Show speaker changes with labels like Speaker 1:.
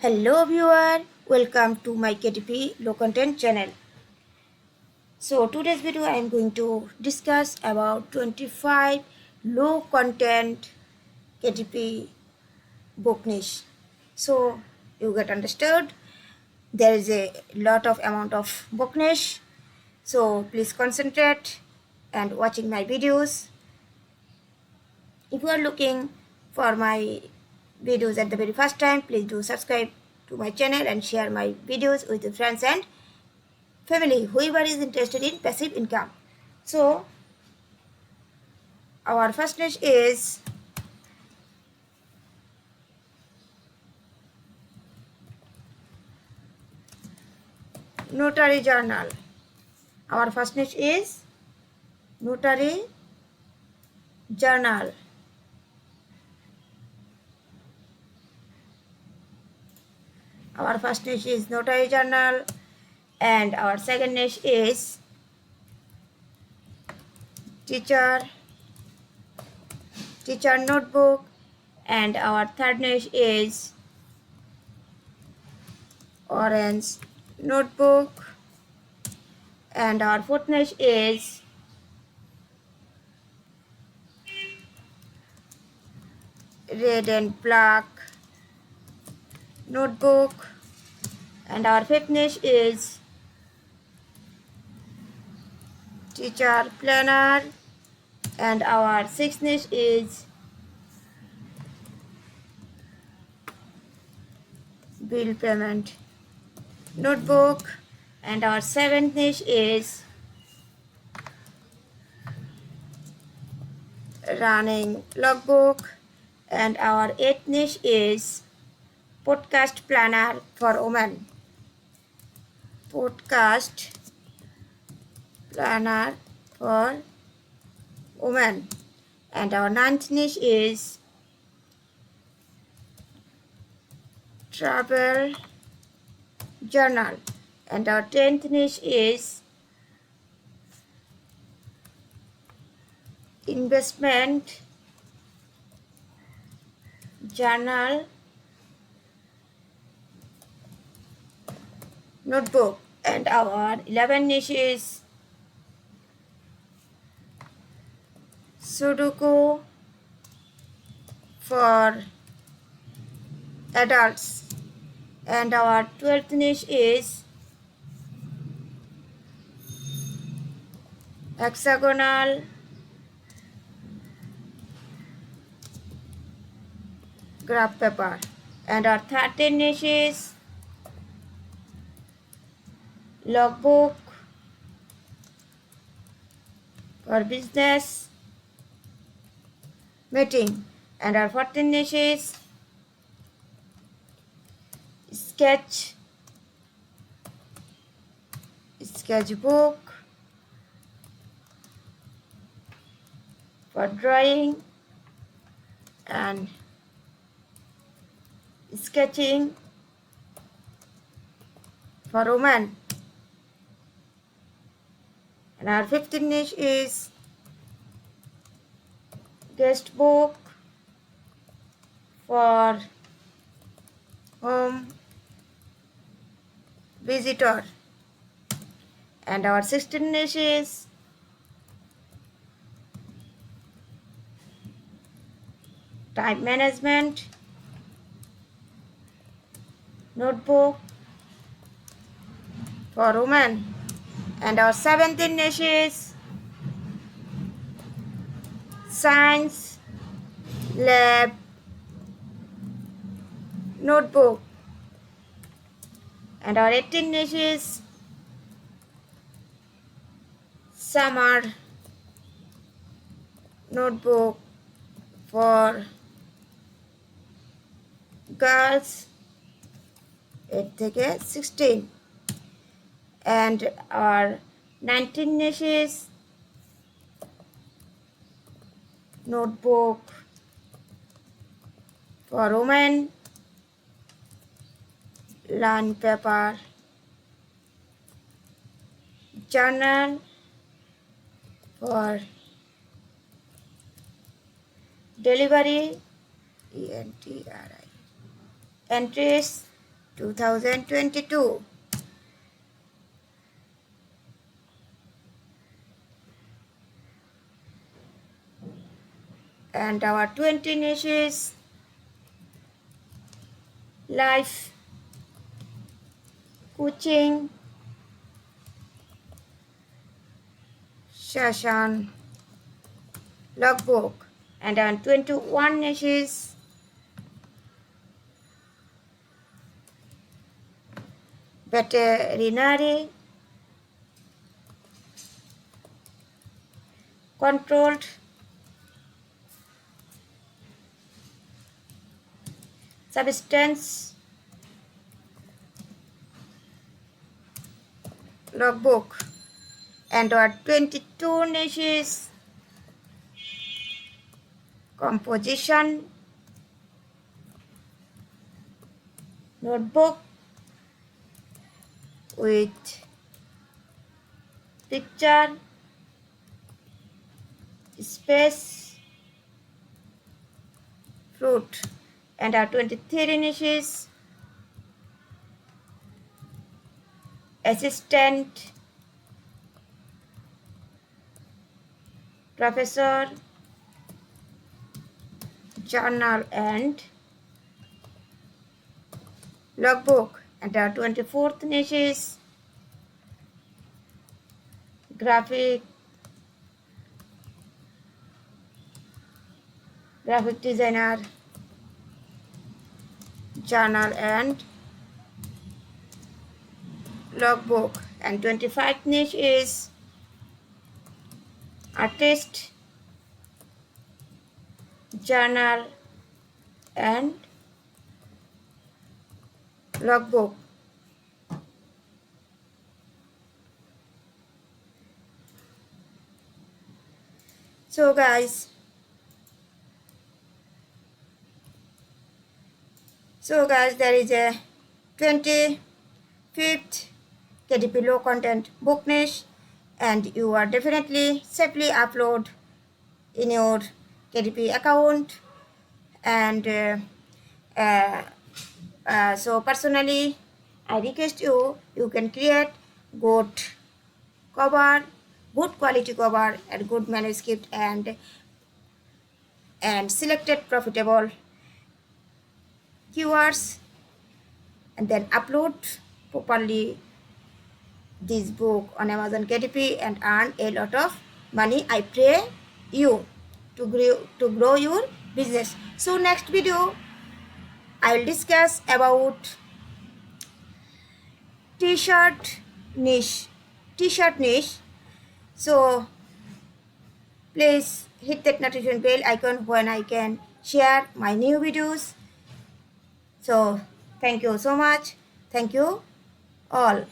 Speaker 1: Hello viewer, welcome to my KDP low content channel. So today's video I am going to discuss about 25 low content KDP book niche. So you get understood, there is a lot of amount of book niche. So please concentrate and watching my videos. If you are looking for my videos at the very first time, please do subscribe to my channel and share my videos with your friends and family, whoever is interested in passive income. So our first niche is notary journal. Our first niche is notary journal. Our first niche is notary journal, and our second niche is teacher notebook, and our third niche is orange notebook, and our fourth niche is red and black notebook, and our fifth niche is teacher planner, and our sixth niche is bill payment notebook, and our seventh niche is running logbook, and our eighth niche is podcast planner for women. Podcast planner for women. And our ninth niche is travel journal. And our 10th niche is investment journal notebook, and our 11th niche is Sudoku for adults, and our 12th niche is hexagonal graph paper, and our 13th niche is logbook for business meeting, and our 14th niche is sketchbook for drawing and sketching for women, and our 15th niche is guest book for home visitor, and our 16th niche is time management notebook for women, and our 17th niche is science lab notebook, and our 18th niche is summer notebook for girls 8 থেকে 16, and our 19th niche is notebook for women, learn paper journal for delivery entry entries 2022. And our 20 niches: life coaching session logbook. And our 21 niches: veterinary controlled substance logbook. And our 22 niches: composition notebook with picture, space, fruit. And our 23 niches: assistant professor journal and logbook. And our 24th niches: graphic designer journal and logbook. And 25th niche is artist journal and logbook. So guys, there is a 25th KDP low content book niche, and you are definitely safely upload in your KDP account. And so personally I request you can create good cover, good quality cover and good manuscript, and selected profitable keywords, and then upload properly this book on Amazon KDP and earn a lot of money. I pray you to grow your business. So next video I will discuss about t-shirt niche. So please hit that notification bell icon when I can share my new videos. So thank you so much. Thank you all.